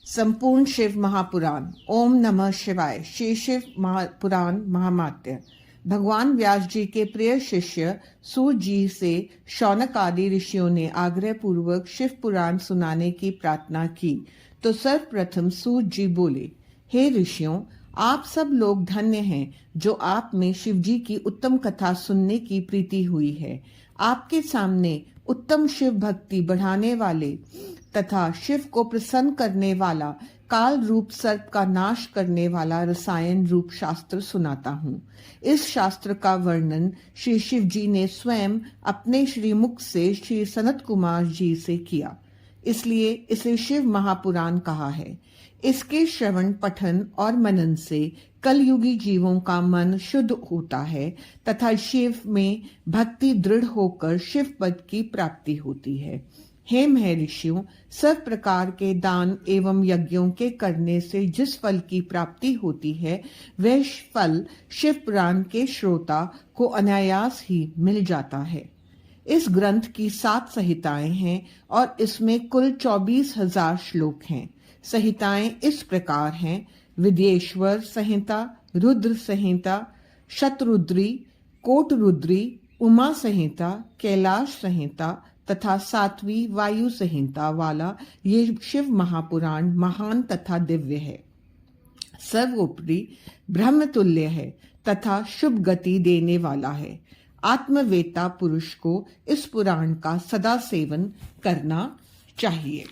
संपूर्ण शिव महापुराण। ओम नमः शिवाय। श्री शिव महापुराण महामात्य। भगवान व्यास जी के प्रिय शिष्य सूत जी से शौनक आदि ऋषियों ने आग्रह पूर्वक शिव पुराण सुनाने की प्रार्थना की तो सर्वप्रथम सूत जी बोले, हे ऋषियों, आप सब लोग धन्य हैं जो आप में शिव जी की उत्तम कथा सुनने की प्रीति हुई है। आपके सामने उत्तम शिव भक्ति बढ़ाने वाले तथा शिव को प्रसन्न करने वाला काल रूप सर्प का नाश करने वाला रसायन रूप शास्त्र सुनाता हूँ। इस शास्त्र का वर्णन श्री शिव जी ने स्वयं अपने श्रीमुख से श्री सनत कुमार जी से किया, इसलिए इसे शिव महापुराण कहा है। इसके श्रवण पठन और मनन से कलयुगी जीवों का मन शुद्ध होता है तथा शिव में भक्ति दृढ़ होकर शिव पद की प्राप्ति होती है। हे महर्षियों, सब प्रकार के दान एवं यज्ञों के करने से जिस फल की प्राप्ति होती है वह फल शिव पुराण के श्रोता को अनायास ही मिल जाता है। इस ग्रंथ की 7 संहिताएं हैं और इसमें कुल 24,000 श्लोक हैं। संहिताएं इस प्रकार हैं: विद्येश्वर संहिता, रुद्र संहिता, शतरुद्री, कोटरुद्री, उमा संहिता, कैलाश संहिता तथा 7वीं वायु संहिता वाला ये शिव महापुराण महान तथा दिव्य है, सर्वोपरि ब्रह्मतुल्य है तथा शुभ गति देने वाला है। आत्मवेता पुरुष को इस पुराण का सदा सेवन करना चाहिए।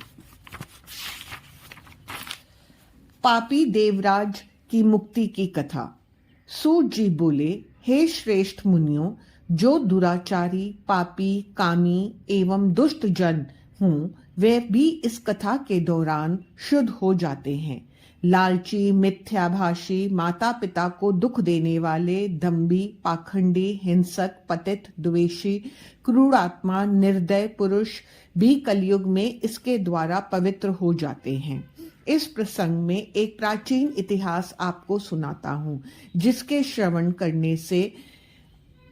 पापी देवराज की मुक्ति की कथा। सूत जी बोले, हे श्रेष्ठ मुनियों, जो दुराचारी, पापी, कामी एवं दुष्ट जन हूँ वे भी इस कथा के दौरान शुद्ध हो जाते हैं। लालची, मिथ्याभाषी, माता पिता को दुख देने वाले, दंभी, पाखंडी, हिंसक, पतित, द्वेषी, क्रूर आत्मा, निर्दय पुरुष भी कलयुग में इसके द्वारा पवित्र हो जाते हैं। इस प्रसंग में एक प्राचीन इतिहास आपको सुनाता हूँ, जिसके श्रवण करने से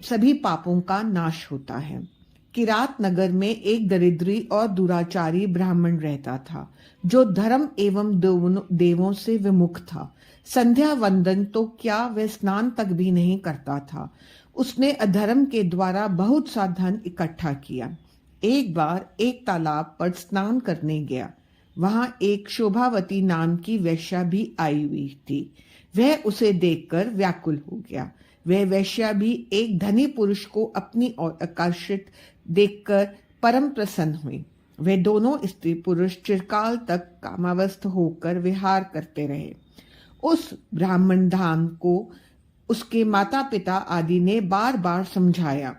सभी पापों का नाश होता है। किरात नगर में एक दरिद्री और दुराचारी ब्राह्मण रहता था, जो धर्म एवं देवों से विमुख था। संध्या वंदन तो क्या, वह स्नान तक भी नहीं करता था। उसने अधर्म के द्वारा बहुत सा धन इकट्ठा किया। एक बार एक तालाब पर स्नान करने गया। वहां एक शोभावती नाम की वेश्या भी आई हुई थी। वह उसे देखकर व्याकुल हो गया। वह वेश्या भी एक धनी पुरुष को अपनी ओर आकर्षित देखकर परम प्रसन्न हुई। वे दोनों स्त्री पुरुष चिरकाल तक कामावस्थ होकर विहार करते रहे। उस ब्राह्मण धाम को उसके माता पिता आदि ने बार बार समझाया,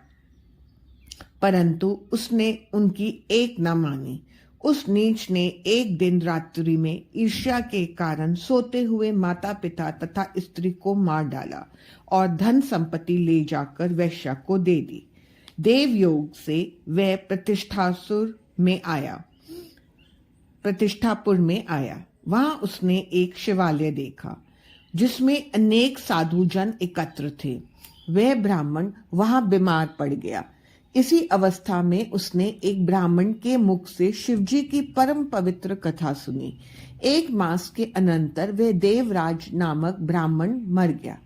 परंतु उसने उनकी एक न मानी। उस नीच ने एक दिन रात्रि में ईर्ष्या के कारण सोते हुए माता पिता तथा स्त्री को मार डाला और धन संपत्ति ले जाकर वेश्या को दे दी। देवयोग से वह प्रतिष्ठापुर में आया। वहां उसने एक शिवालय देखा जिसमें अनेक साधु जन एकत्र थे। वह ब्राह्मण वहां बीमार पड़ गया। इसी अवस्था में उसने एक ब्राह्मण के मुख से शिवजी की परम पवित्र कथा सुनी। 1 मास के अनंतर वह देवराज नामक ब्राह्मण मर गया।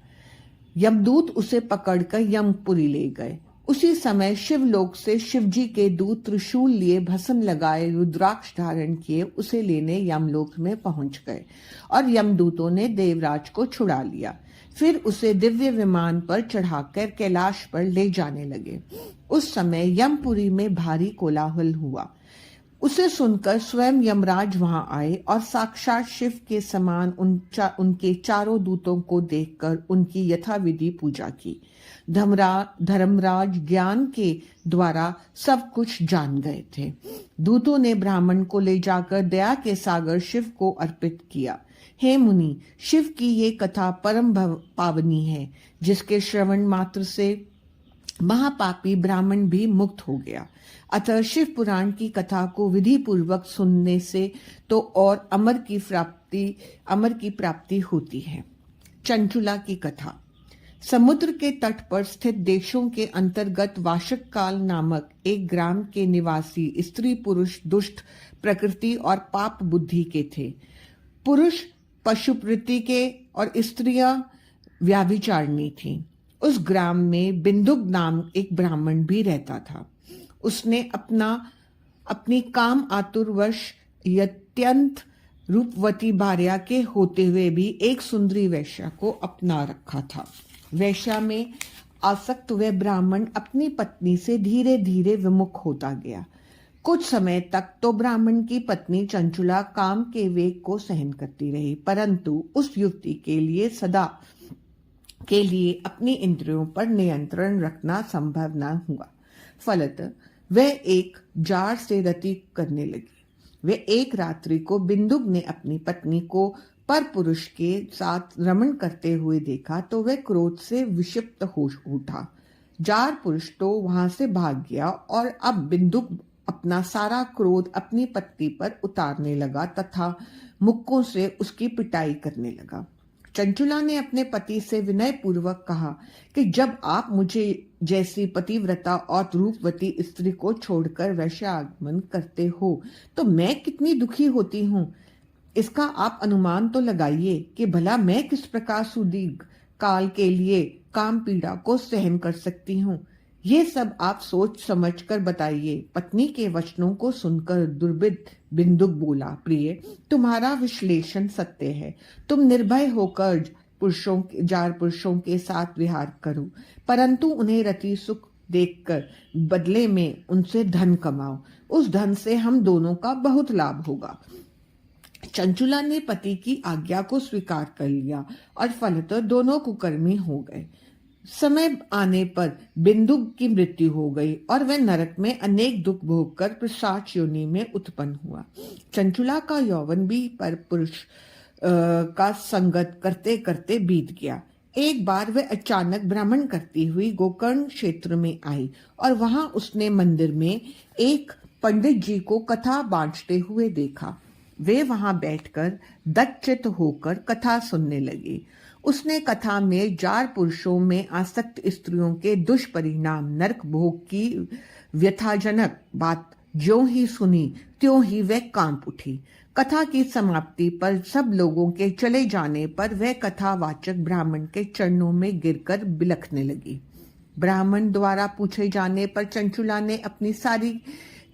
यमदूत उसे पकड़कर यमपुरी ले गए। उसी समय शिवलोक से शिवजी के दूत त्रिशूल लिए, भस्म लगाए, रुद्राक्ष धारण किए उसे लेने यमलोक में पहुंच गए और यमदूतों ने देवराज को छुड़ा लिया। फिर उसे दिव्य विमान पर चढ़ाकर कैलाश पर ले जाने लगे। उस समय यमपुरी में भारी कोलाहल हुआ। उसे सुनकर स्वयं यमराज वहां आए और साक्षात शिव के समान उनके चारों दूतों को देखकर उनकी यथाविधि पूजा की। धर्मराज ज्ञान के द्वारा सब कुछ जान गए थे। दूतों ने ब्राह्मण को ले जाकर दया के सागर शिव को अर्पित किया। हे मुनि, शिव की ये कथा परम पावनी है, जिसके श्रवण मात्र से महापापी ब्राह्मण भी मुक्त हो गया। अतः शिव पुराण की कथा को विधि पूर्वक सुनने से तो और अमर की प्राप्ति होती है। चंचुला की कथा। समुद्र के तट पर स्थित देशों के अंतर्गत वाशक काल नामक एक ग्राम के निवासी स्त्री पुरुष दुष्ट प्रकृति और पाप बुद्धि के थे। पुरुष पशुप्रति के और स्त्रियां व्याभिचारिणी थीं। उस ग्राम में बिंदुक नाम एक ब्राह्मण भी रहता था। उसने अपनी काम आतुरवश अत्यंत रूपवती भार्या के होते हुए भी एक सुंदरी वैश्या को अपना रखा था। वैश्या में आसक्त वह ब्राह्मण अपनी पत्नी से धीरे धीरे विमुख होता गया। कुछ समय तक तो ब्राह्मण की पत्नी चंचुला काम के वेग को सहन करती रही, परंतु उस युवती के लिए सदा के लिए अपनी इंद्रियों पर नियंत्रण रखना संभव न हुआ। फलतः वह एक जार से रति करने लगी। वह एक रात्रि को बिंदुक ने अपनी पत्नी को पर पुरुष के साथ रमण करते हुए देखा तो वह क्रोध से विक्षिप्त हो उठा। जार पुरुष तो वहां से भाग गया और अब बिंदुक अपना सारा क्रोध अपनी पत्नी पर उतारने लगा तथा मुक्कों से उसकी पिटाई करने लगा। चंचुला ने अपने पति से विनय पूर्वक कहा कि जब आप मुझे जैसी पतिव्रता और रूपवती स्त्री को छोड़कर वैश्यागमन करते हो तो मैं कितनी दुखी होती हूँ। इसका आप अनुमान तो लगाइए कि भला मैं किस प्रकार सुदीर्घ काल के लिए काम पीड़ा को सहन कर सकती हूँ। ये सब आप सोच समझ कर बताइए। पत्नी के वचनों को सुनकर दुर्भिद बिंदुक बोला, प्रिय, तुम्हारा विश्लेषण सत्य है। तुम निर्भय होकर जार पुरुषों के साथ विहार करो, परंतु उन्हें रति सुख देखकर बदले में उनसे धन कमाओ। उस धन से हम दोनों का बहुत लाभ होगा। चंचुला ने पति की आज्ञा को स्वीकार कर लिया और फलतः दोनों कुकर्मी हो गए। समय आने पर बिंदुक की मृत्यु हो गई और वह नरक में अनेक दुख भोगकर पिशाच योनि में उत्पन्न हुआ। चंचुला का यौवन भी पर पुरुष का संगत करते करते बीत गया। एक बार वह अचानक भ्रमण करती हुई गोकर्ण क्षेत्र में आई और वहां उसने मंदिर में एक पंडित जी को कथा बांटते हुए देखा। वे वहां बैठकर दत्तचित्त होकर कथा सुनने लगी। उसने कथा में जार पुरुषों में आसक्त स्त्रियों के दुष्परिणाम नरक भोग की व्यथाजनक बात ज्यों ही सुनी त्यों ही वह कांप उठी। कथा की समाप्ति पर सब लोगों के चले जाने पर वह कथावाचक ब्राह्मण के चरणों में गिरकर बिलखने लगी। ब्राह्मण द्वारा पूछे जाने पर चंचुला ने अपनी सारी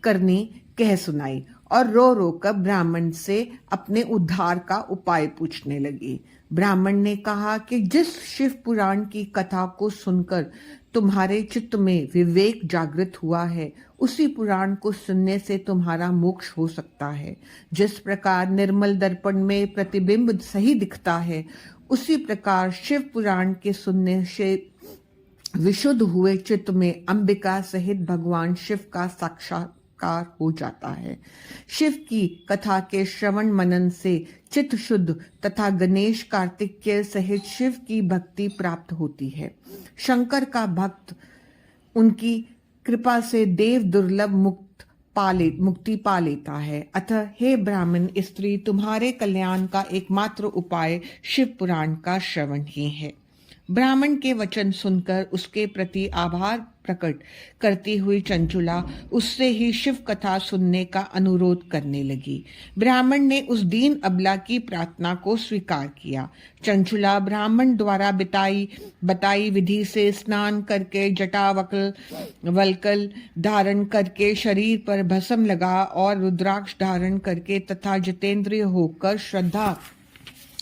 करनी कह सुनाई और रो रो कर ब्राह्मण से अपने उद्धार का उपाय पूछने लगी। ब्राह्मण ने कहा कि जिस शिव पुराण की कथा को सुनकर तुम्हारे चित्त में विवेक जागृत हुआ है, उसी पुराण को सुनने से तुम्हारा मोक्ष हो सकता है। जिस प्रकार निर्मल दर्पण में प्रतिबिंब सही दिखता है, उसी प्रकार शिव पुराण के सुनने से विशुद्ध हुए चित्त में अंबिका सहित भगवान शिव का साक्षात्कार हो जाता है। शिव की कथा के श्रवण मनन से चित्त शुद्ध तथा गणेश कार्तिकेय सहित शिव की भक्ति प्राप्त होती है। शंकर का भक्त उनकी कृपा से देव दुर्लभ मुक्ति पा लेता है। अतः हे ब्राह्मण स्त्री, तुम्हारे कल्याण का एकमात्र उपाय शिव पुराण का श्रवण ही है। ब्राह्मण के वचन सुनकर उसके प्रति आभार प्रकट करती हुई चंचुला उससे ही शिव कथा सुनने का अनुरोध करने लगी। ब्राह्मण ने उस दीन अबला की प्रार्थना को स्वीकार किया। चंचुला ब्राह्मण द्वारा बताई विधि से स्नान करके वल्कल धारण करके शरीर पर भस्म लगा और रुद्राक्ष धारण करके तथा जितेंद्रिय होकर श्रद्धा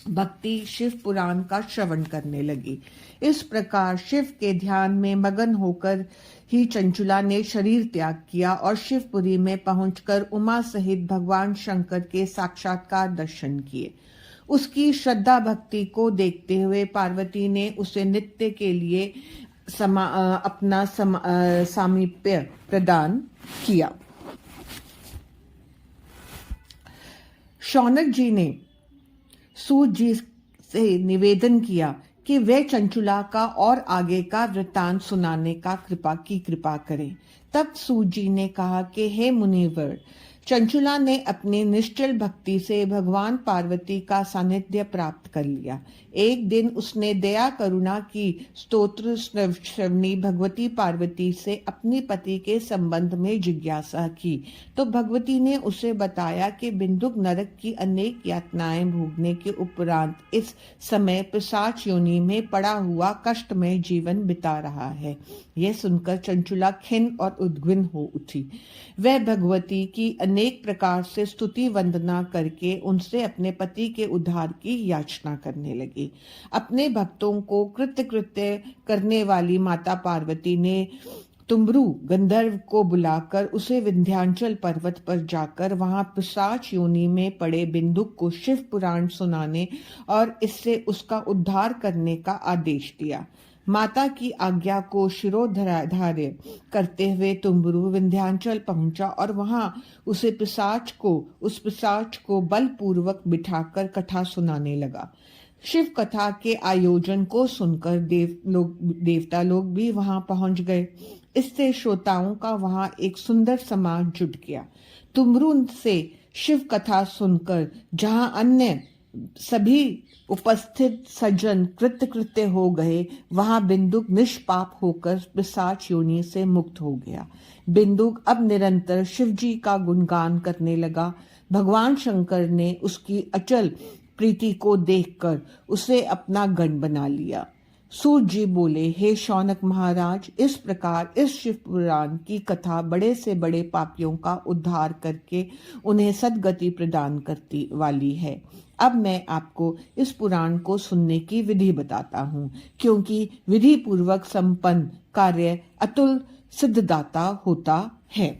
भक्ति शिव पुराण का श्रवण करने लगी। इस प्रकार शिव के ध्यान में मगन होकर ही चंचुला ने शरीर त्याग किया और शिवपुरी में पहुंचकर उमा सहित भगवान शंकर के साक्षात्कार दर्शन किए। उसकी श्रद्धा भक्ति को देखते हुए पार्वती ने उसे नित्य के लिए अपना सामीप्य प्रदान किया। शौनक जी ने सूत जी से निवेदन किया कि वे चंचुला का और आगे का वृत्तांत सुनाने का कृपा करें। तब सूत जी ने कहा कि हे मुनिवर, चंचुला ने अपनी निश्चल भक्ति से भगवान पार्वती का सानिध्य प्राप्त कर लिया। एक दिन उसने दया करुणा की स्तोत्र श्रवणी भगवती पार्वती से अपने पति के संबंध में जिज्ञासा की, तो भगवती ने उसे बताया कि बिंदुक नरक की अनेक यातनाएं भोगने के उपरांत इस समय पिशाच योनि में पड़ा हुआ कष्टमय जीवन बिता रहा है। यह सुनकर चंचुला खिन्न और उद्विग्न हो उठी। वह भगवती की अनेक प्रकार से स्तुति वंदना करके उनसे अपने पति के उद्धार की याचना करने लगी। अपने भक्तों को कृत्य करने वाली माता पार्वती ने तुम्बरू गंधर्व को बुलाकर उसे विंध्याचल पर्वत पर जाकर वहां पिशाच योनि में पड़े बिंदुक को शिव पुराण सुनाने और इससे उसका उद्धार करने का आदेश दिया। माता की आज्ञा को शिरोधार्य करते हुए तुम्बरू विंध्याचल पहुंचा और वहां उस पिशाच को बलपूर्वक बिठाकर कथा सुनाने लगा। शिव कथा के आयोजन को सुनकर देवता लोग भी वहां पहुंच गए। इससे श्रोताओं का वहां एक सुंदर समाज जुट गया। तुम्बरू से शिव कथा सुनकर जहां अन्य सभी उपस्थित सज्जन कृत्य हो गए, वहां बिंदुक निष्पाप होकर पिशाच योनि से मुक्त हो गया। बिंदुक अब निरंतर शिव जी का गुणगान करने लगा। भगवान शंकर ने उसकी अचल प्रीति को देखकर उसे अपना गण बना लिया। सूत जी बोले, हे शौनक महाराज, इस प्रकार इस शिव पुराण की कथा बड़े से बड़े पापियों का उद्धार करके उन्हें सद्गति प्रदान करती वाली है। अब मैं आपको इस पुराण को सुनने की विधि बताता हूँ, क्योंकि विधि पूर्वक संपन्न कार्य अतुल सिद्धदाता होता है।